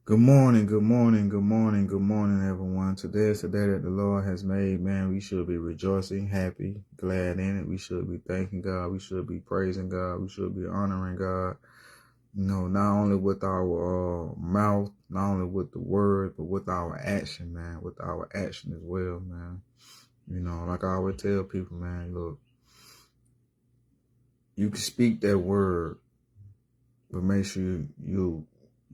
Good morning, good morning, good morning, good morning, everyone. Today is the day that the Lord has made. Man, we should be rejoicing, happy, glad in it. We should be thanking God. We should be praising God. We should be honoring God. Not only with our mouth, not only with the word, but with our action, man. With our action as well, man. Like I always tell people, man, look, you can speak that word, but make sure you're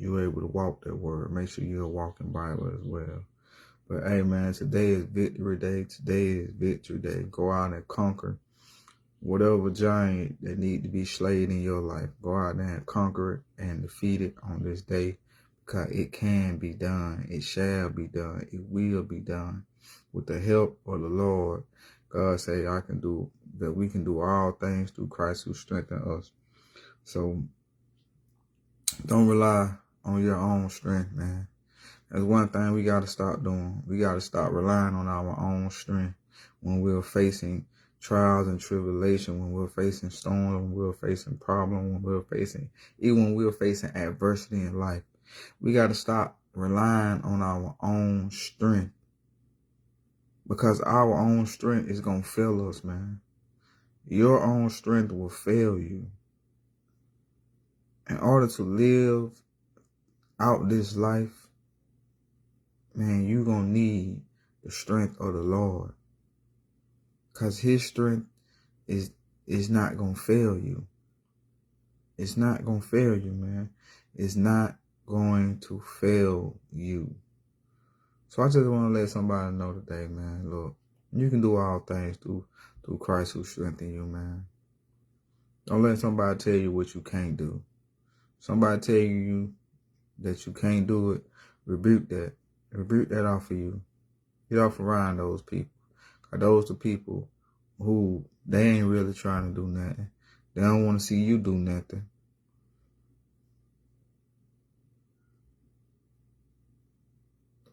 able to walk that word. Make sure you're a walking Bible as well. But hey, man, today is victory day. Today is victory day. Go out and conquer whatever giant that need to be slayed in your life. Go out there and conquer it and defeat it on this day, because it can be done. It shall be done. It will be done with the help of the Lord. God say that we can do all things through Christ who strengthens us. So don't rely on your own strength, man. That's one thing we got to stop doing. We got to stop relying on our own strength when we're facing trials and tribulation, when we're facing storms, when we're facing problems, even when we're facing adversity in life. We got to stop relying on our own strength, because our own strength is going to fail us, man. Your own strength will fail you. In order to live out this life, man, you're going to need the strength of the Lord. Because his strength is not going to fail you. It's not going to fail you, man. It's not going to fail you. So I just want to let somebody know today, man, look, you can do all things through Christ who strengthens you, man. Don't let somebody tell you what you can't do. Somebody tell you that you can't do it, rebuke that. Rebuke that off of you. Get off around those people. Because those are people who they ain't really trying to do nothing. They don't want to see you do nothing.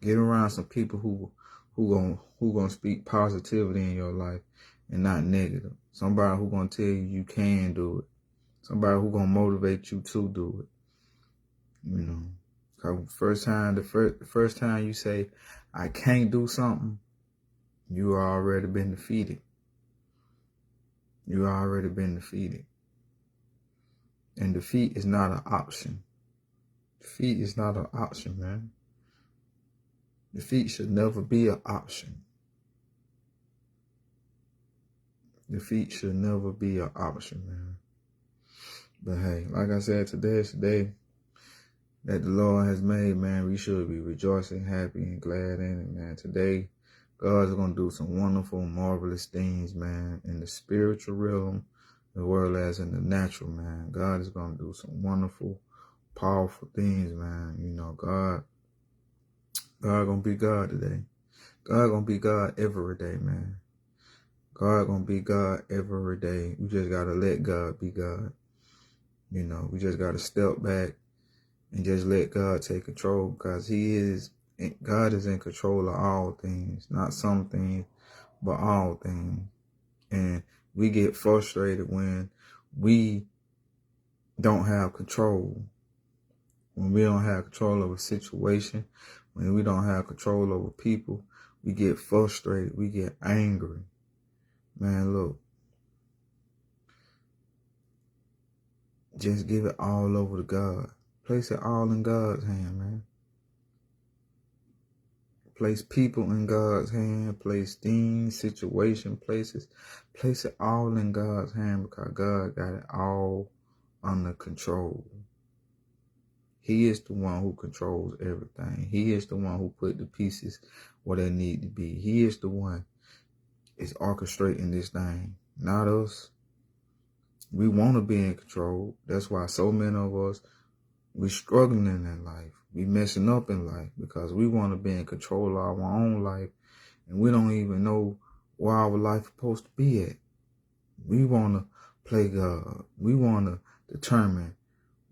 Get around some people who gonna speak positivity in your life and not negative. Somebody who gonna tell you can do it. Somebody who gonna motivate you to do it. Cause the first time you say I can't do something, you already been defeated. You already been defeated. And defeat is not an option. Defeat is not an option, man. Defeat should never be an option. Defeat should never be an option, man. But hey, like I said, today is the day that the Lord has made, man. We should be rejoicing, happy, and glad in it, man. Today, God's going to do some wonderful, marvelous things, man, in the spiritual realm as well as in the natural, man. God is going to do some wonderful, powerful things, man. God going to be God today. God going to be God every day, man. God going to be God every day. We just got to let God be God. We just got to step back and just let God take control, because God is in control of all things, not some things, but all things. And we get frustrated when we don't have control. When we don't have control of a situation, when we don't have control over people, we get frustrated. We get angry. Man, look. Just give it all over to God. Place it all in God's hand, man. Place people in God's hand. Place things, situation, places. Place it all in God's hand, because God got it all under control. He is the one who controls everything. He is the one who put the pieces where they need to be. He is the one is orchestrating this thing, not us. We want to be in control. That's why so many of us, we struggling in life. We messing up in life because we want to be in control of our own life, and we don't even know where our life is supposed to be at. We want to play God. We want to determine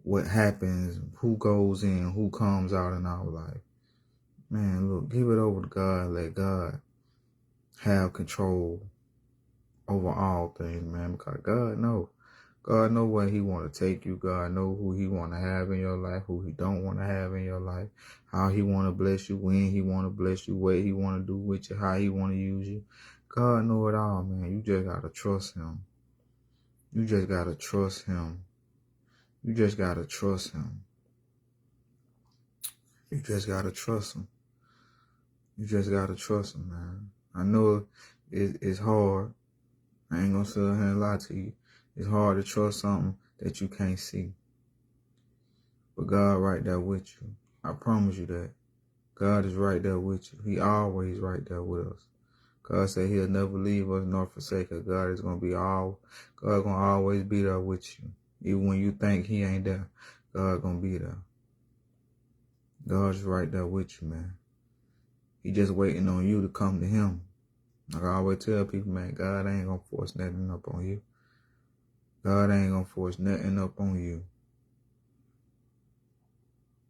what happens, who goes in, who comes out in our life. Man, look, give it over to God. Let God have control over all things, man, because God knows. God know where he want to take you. God know who he want to have in your life, who he don't want to have in your life, how he want to bless you, when he want to bless you, what he want to do with you, how he want to use you. God know it all, man. You just got to trust him. You just got to trust him. You just got to trust him. You just got to trust him. You just got to trust him, man. I know it's hard. I ain't going to sit here and lie to you. It's hard to trust something that you can't see. But God right there with you. I promise you that. God is right there with you. He always right there with us. God said he'll never leave us nor forsake us. God is going to be God going to always be there with you. Even when you think he ain't there, God going to be there. God's right there with you, man. He just waiting on you to come to him. Like I always tell people, man, God ain't going to force nothing up on you. God ain't going to force nothing up on you.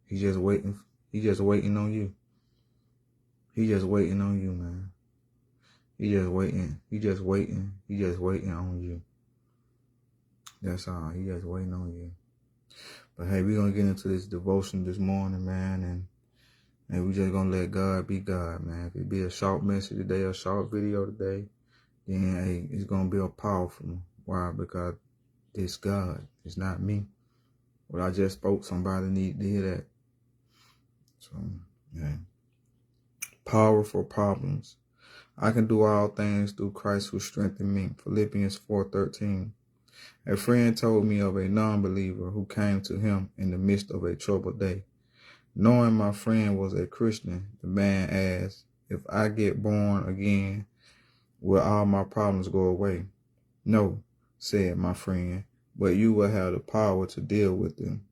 He just waiting. He just waiting on you. He just waiting on you, man. He just waiting. He just waiting. He just waiting on you. That's all. He just waiting on you. But hey, we're going to get into this devotion this morning, man. And we just going to let God be God, man. If it be a short message today, a short video today, then hey, it's going to be a powerful one. Why? Because it's God. It's not me. What I just spoke, somebody need to hear that. So, yeah. Powerful problems. I can do all things through Christ who strengthened me. Philippians 4:13. A friend told me of a non-believer who came to him in the midst of a troubled day. Knowing my friend was a Christian, the man asked, if I get born again, will all my problems go away? No, said my friend, but you will have the power to deal with them.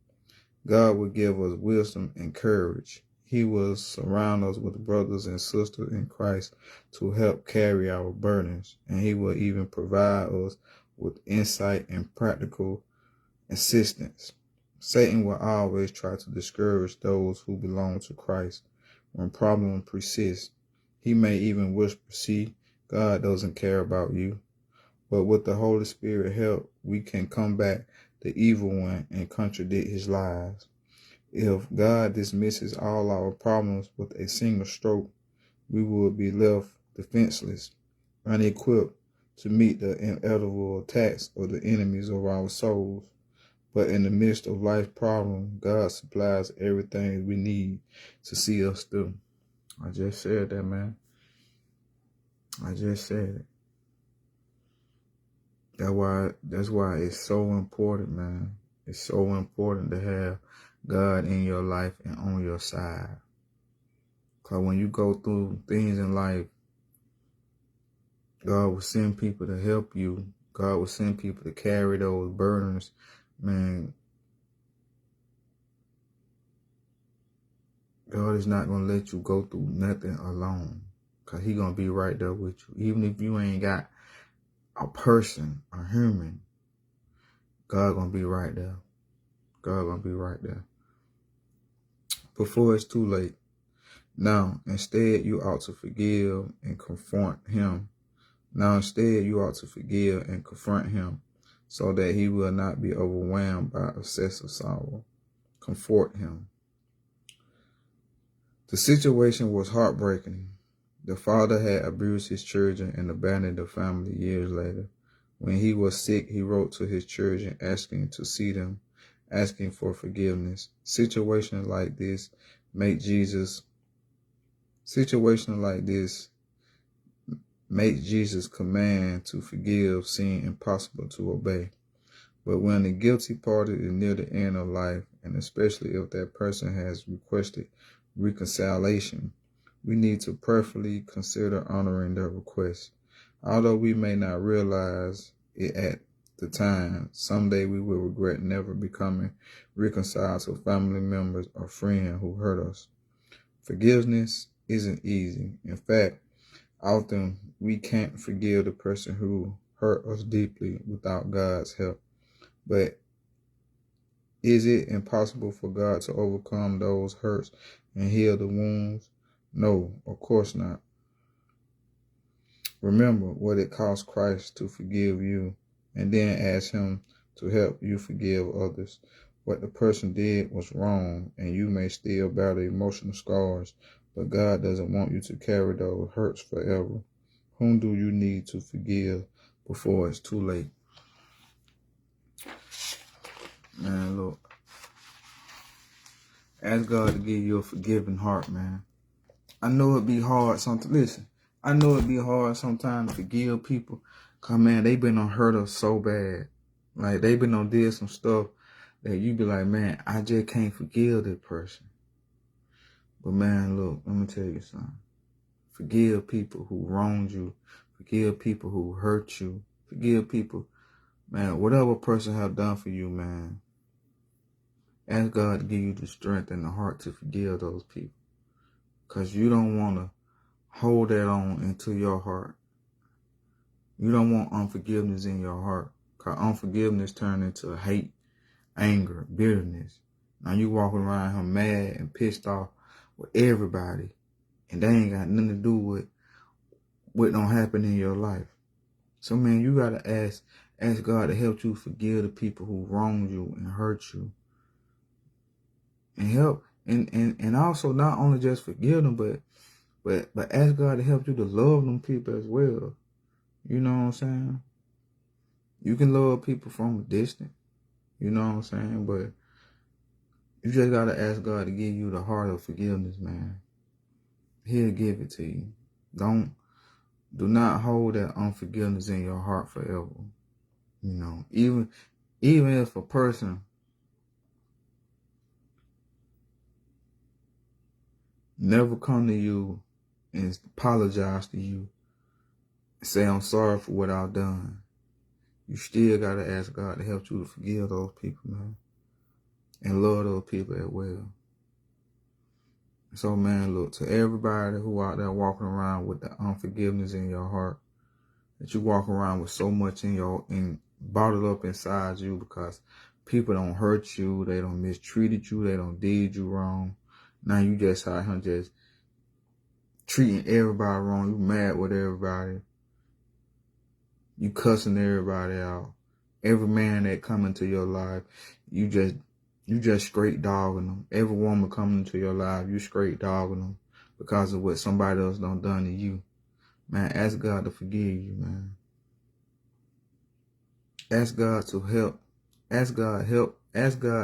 God will give us wisdom and courage. He will surround us with brothers and sisters in Christ to help carry our burdens, and he will even provide us with insight and practical assistance. Satan will always try to discourage those who belong to Christ when problems persist. He may even whisper, see, God doesn't care about you. But with the Holy Spirit help, we can combat the evil one and contradict his lies. If God dismisses all our problems with a single stroke, we will be left defenseless, unequipped to meet the inevitable attacks of the enemies of our souls. But in the midst of life's problem, God supplies everything we need to see us through. I just said that, man. I just said it. That's why it's so important, man. It's so important to have God in your life and on your side. Because when you go through things in life, God will send people to help you. God will send people to carry those burdens. Man, God is not going to let you go through nothing alone. Because he's going to be right there with you. Even if you ain't got a person, a human, God going to be right there. God going to be right there. Before it's too late. Now, instead, you ought to forgive and confront him. So that he will not be overwhelmed by excessive sorrow. Comfort him. The situation was heartbreaking. The father had abused his children and abandoned the family years later. When he was sick, he wrote to his children asking to see them, asking for forgiveness. Situations like this make Jesus command to forgive seem impossible to obey. But when the guilty party is near the end of life, and especially if that person has requested reconciliation, we need to prayerfully consider honoring their request. Although we may not realize it at the time, someday we will regret never becoming reconciled to family members or friends who hurt us. Forgiveness isn't easy. In fact, often we can't forgive the person who hurt us deeply without God's help. But is it impossible for God to overcome those hurts and heal the wounds? No, of course not. Remember what it cost Christ to forgive you, and then ask him to help you forgive others. What the person did was wrong, and you may still battle emotional scars, but God doesn't want you to carry those hurts forever. Whom do you need to forgive before it's too late? Man, look. Ask God to give you a forgiving heart, man. I know it be hard sometimes. Listen, I know it be hard sometimes to forgive people. Cause, man, they been on hurt us so bad. Like, they been on did some stuff that you be like, man, I just can't forgive this person. But, man, look, let me tell you something. Forgive people who wronged you. Forgive people who hurt you. Forgive people, man, whatever a person have done for you, man. Ask God to give you the strength and the heart to forgive those people. Because you don't want to hold that on into your heart. You don't want unforgiveness in your heart. Because unforgiveness turns into hate, anger, bitterness. Now you walking around here mad and pissed off with everybody. And they ain't got nothing to do with what don't happen in your life. So, man, you got to ask God to help you forgive the people who wronged you and hurt you. And help, and also not only just forgive them, but ask God to help you to love them people as well. You know what I'm saying? You can love people from a distance. You know what I'm saying? But you just got to ask God to give you the heart of forgiveness, man. He'll give it to you. Do not hold that unforgiveness in your heart forever. You know, even if a person never come to you and apologize to you, say, I'm sorry for what I've done, you still got to ask God to help you to forgive those people, man. And love those people as well. So, man, look, to everybody who out there walking around with the unforgiveness in your heart, that you walk around with so much in bottled up inside you because people don't hurt you, they don't mistreated you, they don't did you wrong. Now you just out here just treating everybody wrong. You mad with everybody. You cussing everybody out. Every man that come into your life, you just straight dogging them. Every woman coming into your life, you straight dogging them because of what somebody else done to you. Man, ask God to forgive you, man. Ask God to help. Ask God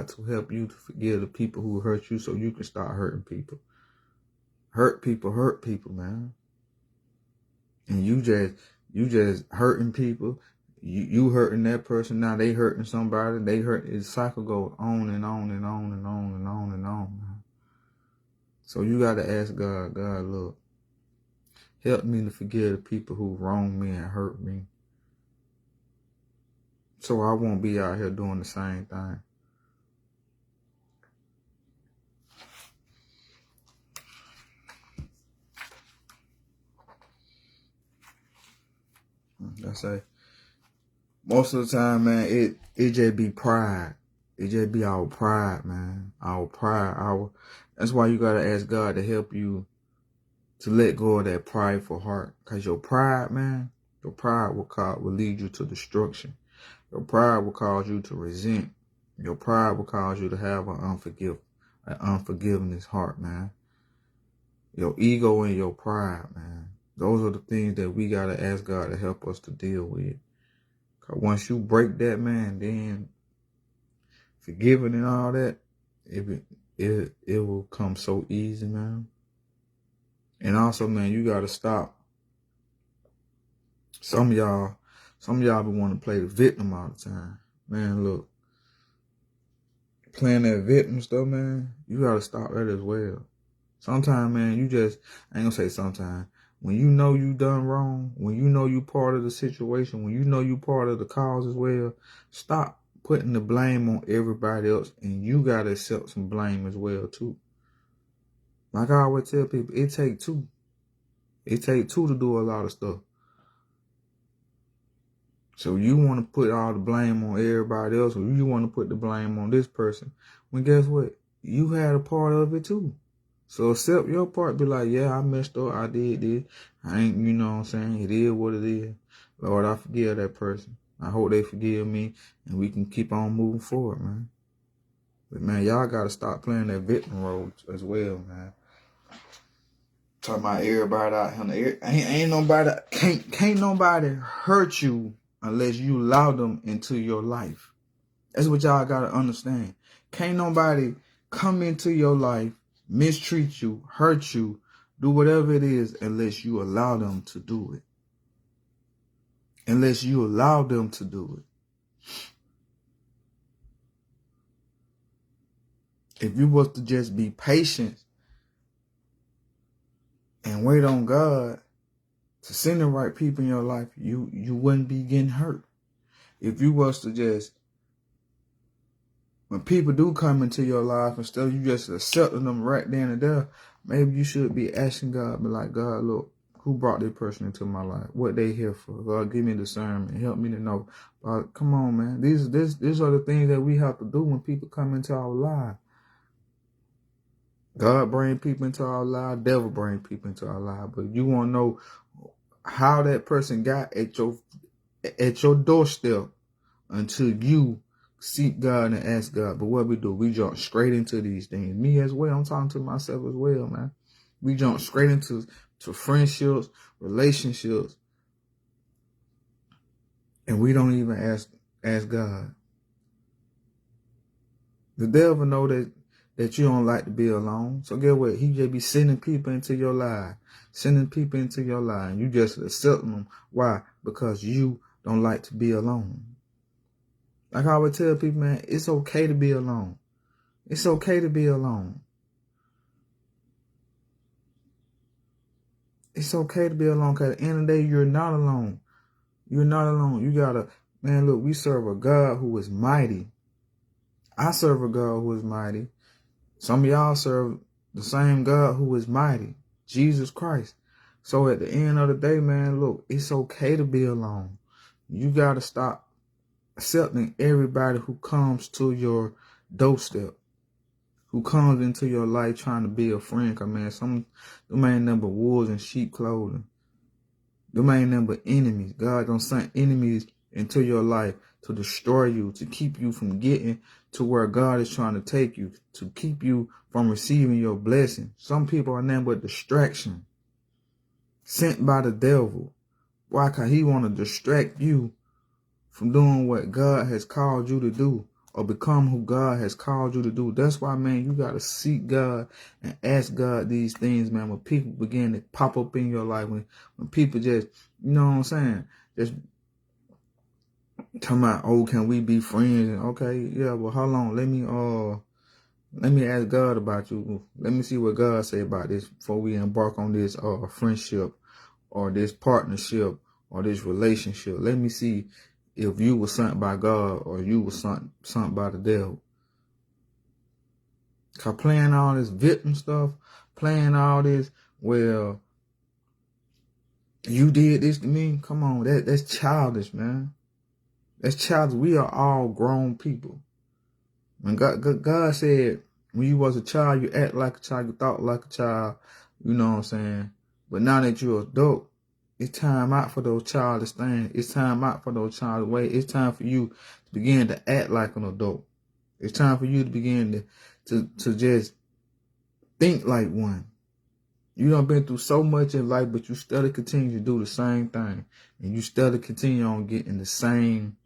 to help you to forgive the people who hurt you so you can start hurting people. Hurt people, man. And you just hurting people. You hurting that person, now they hurting somebody, the cycle goes on and on and on and on and on and on, man. So you got to ask God, look, help me to forgive the people who wronged me and hurt me, so I won't be out here doing the same thing. I say, most of the time, man, it just be pride. It just be our pride, man. Our pride. That's why you gotta ask God to help you to let go of that prideful heart. Cause your pride, man, your pride will lead you to destruction. Your pride will cause you to resent. Your pride will cause you to have an unforgiveness heart, man. Your ego and your pride, man. Those are the things that we gotta ask God to help us to deal with. Once you break that, man, then forgiving and all that, it will come so easy, man. And also, man, you gotta stop. Some of y'all be wanting to play the victim all the time. Man, look, playing that victim stuff, man, you gotta stop that as well. Sometimes, man, I ain't gonna say sometimes. When you know you done wrong, when you know you part of the situation, when you know you part of the cause as well, stop putting the blame on everybody else, and you gotta accept some blame as well too. Like I always tell people, it take two. It take two to do a lot of stuff. So you want to put all the blame on everybody else, or you want to put the blame on this person, when guess what? You had a part of it too. So accept your part. Be like, yeah, I messed up. I did this. I ain't, you know what I'm saying? It is what it is. Lord, I forgive that person. I hope they forgive me and we can keep on moving forward, man. But, man, y'all got to stop playing that victim role as well, man. Talking about everybody out here. Ain't nobody, can't nobody hurt you unless you allow them into your life. That's what y'all got to understand. Can't nobody come into your life, mistreat you, hurt you, do whatever it is unless you allow them to do it. Unless you allow them to do it. If you was to just be patient and wait on God to send the right people in your life, you wouldn't be getting hurt. If you was to just, when people do come into your life, instead of you just accepting them right then and there, maybe you should be asking God, be like, God, look, who brought this person into my life? What they here for? God, give me discernment. Help me to know. Come on, man. These are the things that we have to do when people come into our life. God bring people into our life. Devil bring people into our life. But you want to know how that person got at your doorstep until you seek God and ask God. But what we do, we jump straight into these things. Me as well. I'm talking to myself as well, man. We jump straight into friendships, relationships, and we don't even ask God. The devil know that you don't like to be alone. So get what? He just be sending people into your life. And you just accepting them. Why? Because you don't like to be alone. Like I would tell people, man, it's okay to be alone. It's okay to be alone. It's okay to be alone, because at the end of the day, you're not alone. You're not alone. You gotta, man, look, we serve a God who is mighty. I serve a God who is mighty. Some of y'all serve the same God who is mighty, Jesus Christ. So at the end of the day, man, look, it's okay to be alone. You gotta stop accepting everybody who comes to your doorstep, who comes into your life trying to be a friend. Cause man, them ain't nothing but wolves in sheep clothing. Them ain't nothing but enemies. God don't send enemies into your life to destroy you, to keep you from getting to where God is trying to take you, to keep you from receiving your blessing. Some people are nothing but distraction, sent by the devil. Why? Cause he want to distract you from doing what God has called you to do, or become who God has called you to do. That's why, man, you got to seek God and ask God these things, man. When people begin to pop up in your life, when people just, you know what I'm saying, just talking about, oh, can we be friends? And okay, yeah, well, how long? Let me ask God about you. Let me see what God say about this before we embark on this friendship or this partnership or this relationship. Let me see if you were sent by God or you were sent by the devil. Cause playing all this victim stuff, playing all this, well, you did this to me. Come on, that's childish, man. That's childish. We are all grown people. When God said, when you was a child, you act like a child, you thought like a child, you know what I'm saying? But now that you're an adult, it's time out for those childish things. It's time out for those childish ways. It's time for you to begin to act like an adult. It's time for you to begin to just think like one. You done been through so much in life, but you still continue to do the same thing. And you still continue on getting the same.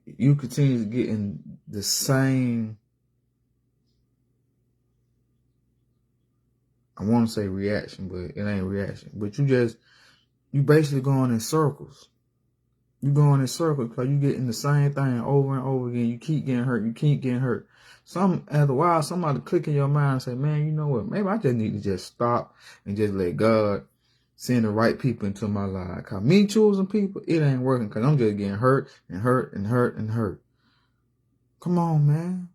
You continue to get in the same, I want to say reaction, but it ain't reaction. But you basically going in circles. You going in circles because you getting the same thing over and over again. You keep getting hurt. You keep getting hurt. After a while, somebody click in your mind and say, man, you know what? Maybe I just need to just stop and just let God send the right people into my life. Because me choosing people, it ain't working because I'm just getting hurt and hurt and hurt and hurt. Come on, man.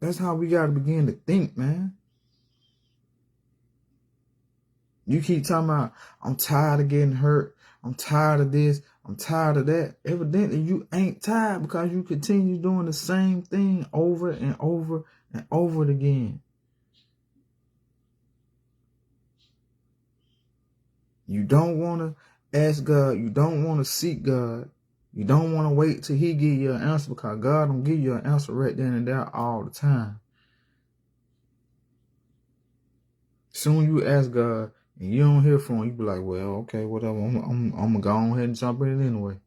That's how we got to begin to think, man. You keep talking about, I'm tired of getting hurt. I'm tired of this. I'm tired of that. Evidently, you ain't tired because you continue doing the same thing over and over and over again. You don't want to ask God. You don't want to seek God. You don't want to wait till he give you an answer, because God don't give you an answer right then and there all the time. Soon you ask God and you don't hear from him, you be like, well, okay, whatever. I'm gonna go on ahead and jump in it anyway.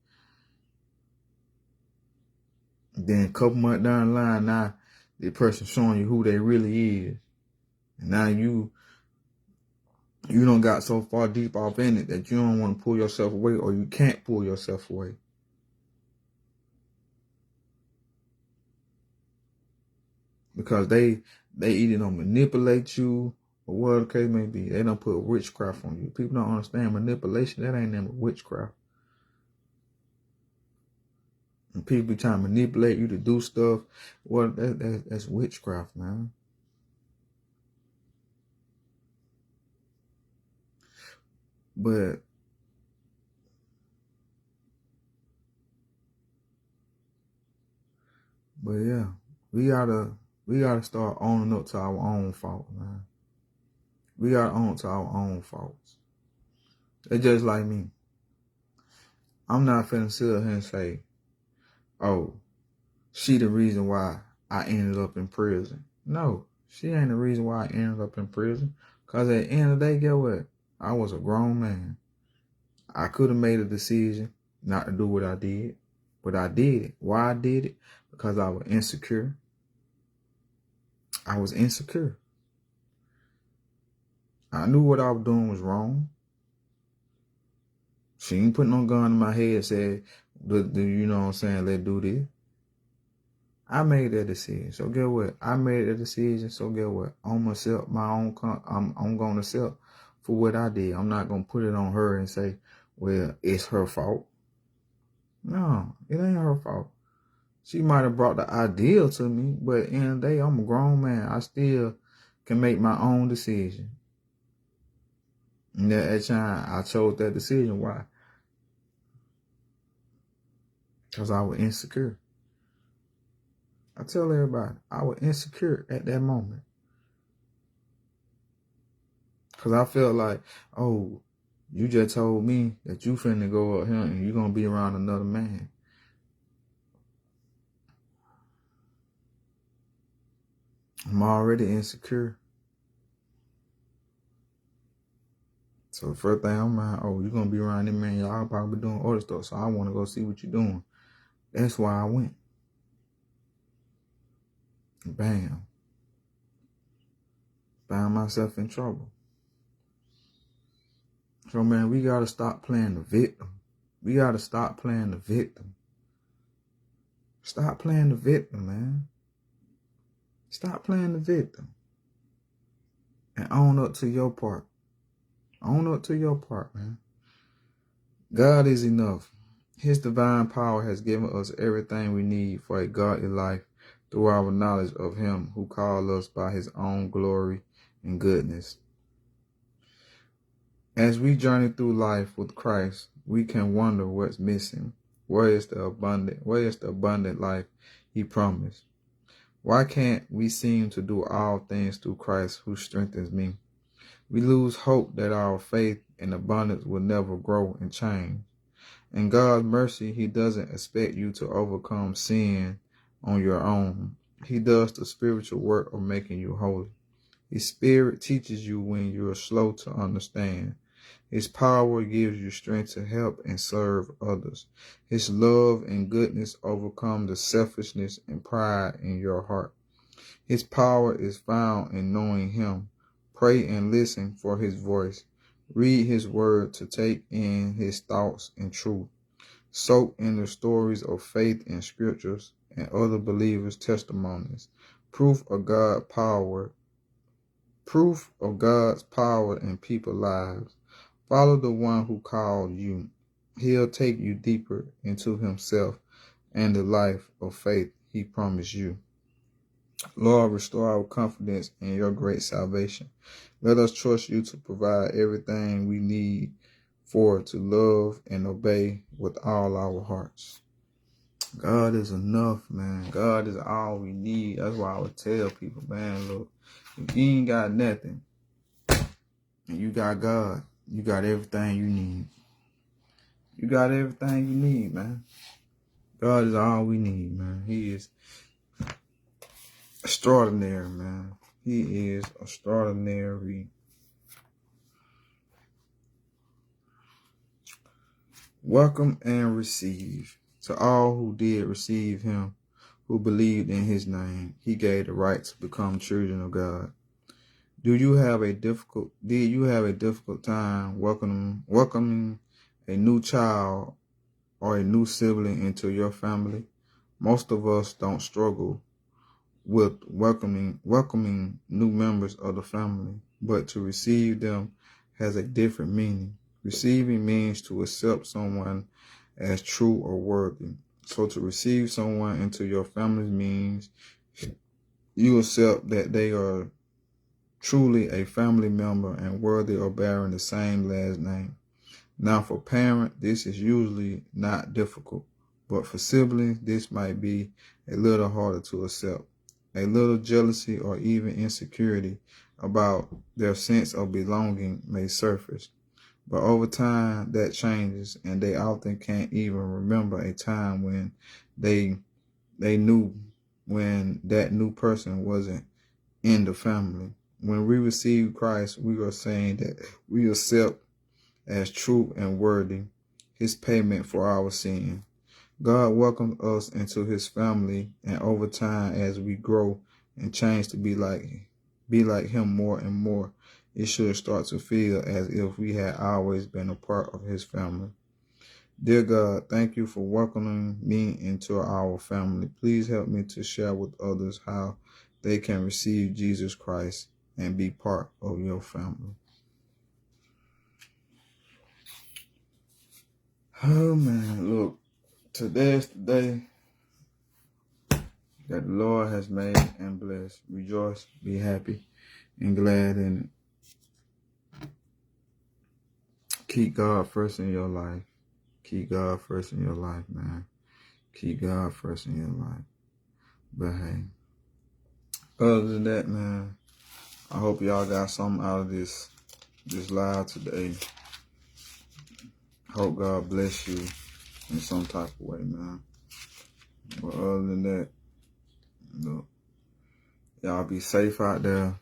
Then a couple months down the line, now the person showing you who they really is. And now you don't got so far deep off in it that you don't want to pull yourself away, or you can't pull yourself away. Because they either don't manipulate you, or whatever the case may be. They don't put witchcraft on you. People don't understand manipulation. That ain't nothing but witchcraft. And people be trying to manipulate you to do stuff. Well, that's witchcraft, man. But yeah, we gotta start owning up to our own fault, man. We gotta own up to our own faults. It's just like me. I'm not finna sit here and say, oh, she the reason why I ended up in prison. No, she ain't the reason why I ended up in prison. Because at the end of the day, guess what? I was a grown man. I could have made a decision not to do what I did, but I did it. Why I did it? Because I was insecure. I was insecure. I knew what I was doing was wrong. She ain't put no gun in my head and said, you know what I'm saying, let's do this. I made that decision. So guess what? I made that decision. So guess what? I'm gonna accept my own. I'm gonna accept for what I did. I'm not gonna put it on her and say, well, it's her fault. No, it ain't her fault. She might have brought the idea to me, but at the end of the day, I'm a grown man. I still can make my own decision. And at that time, I chose that decision. Why? Because I was insecure. I tell everybody, I was insecure at that moment. Because I felt like, oh, you just told me that you finna go up here and you gonna be around another man. I'm already insecure. So the first thing I'm like, oh, you gonna be around this man, y'all probably doing other stuff. So I wanna go see what you're doing. That's why I went. Bam. Found myself in trouble. So man, we gotta stop playing the victim. We gotta stop playing the victim. Stop playing the victim, man. Stop playing the victim. And own up to your part. Own up to your part, man. God is enough. His divine power has given us everything we need for a godly life through our knowledge of him who called us by his own glory and goodness. As we journey through life with Christ, we can wonder what's missing. Where is the abundant life he promised? Why can't we seem to do all things through Christ who strengthens me? We lose hope that our faith and abundance will never grow and change. In God's mercy, he doesn't expect you to overcome sin on your own. He does the spiritual work of making you holy. His spirit teaches you when you are slow to understand. His power gives you strength to help and serve others. His love and goodness overcome the selfishness and pride in your heart. His power is found in knowing him. Pray and listen for his voice. Read his word to take in his thoughts and truth. Soak in the stories of faith in scriptures and other believers' testimonies. Proof of God's power in people's lives. Follow the one who called you. He'll take you deeper into himself and the life of faith he promised you. Lord, restore our confidence in your great salvation. Let us trust you to provide everything we need to love and obey with all our hearts. God is enough, man. God is all we need. That's why I would tell people, man, look, if you ain't got nothing and you got God, you got everything you need. You got everything you need, man. God is all we need, man. He is extraordinary, man. He is extraordinary. Welcome and receive. To all who did receive him, who believed in his name, he gave the right to become children of God. Did you have a difficult time welcoming a new child or a new sibling into your family? Most of us don't struggle with welcoming new members of the family, but to receive them has a different meaning. Receiving means to accept someone as true or worthy. So to receive someone into your family means you accept that they are truly a family member and worthy of bearing the same last name. Now for parents, this is usually not difficult, but for siblings, this might be a little harder to accept. A little jealousy or even insecurity about their sense of belonging may surface. But over time, that changes, and they often can't even remember a time when they knew when that new person wasn't in the family. When we receive Christ, we are saying that we accept as true and worthy his payment for our sin. God welcomes us into his family, and over time, as we grow and change to be like him more and more, it should start to feel as if we had always been a part of his family. Dear God, thank you for welcoming me into our family. Please help me to share with others how they can receive Jesus Christ and be part of your family. Oh man, look, today is the day that the Lord has made and blessed. Rejoice, be happy, and glad in it. Keep God first in your life. Keep God first in your life, man. Keep God first in your life. But hey, other than that, man, I hope y'all got something out of this live today. Hope God bless you in some type of way, man. But other than that, look, y'all be safe out there.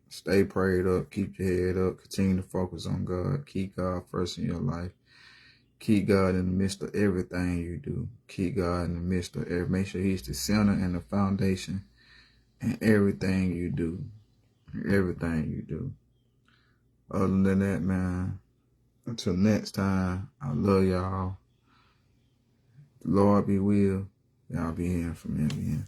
Stay prayed up. Keep your head up. Continue to focus on God. Keep God first in your life. Keep God in the midst of everything you do. Keep God in the midst of everything. Make sure he's the center and the foundation in everything you do. Everything you do. Other than that, man, until next time, I love y'all. The Lord be will. Y'all be hearing from me again.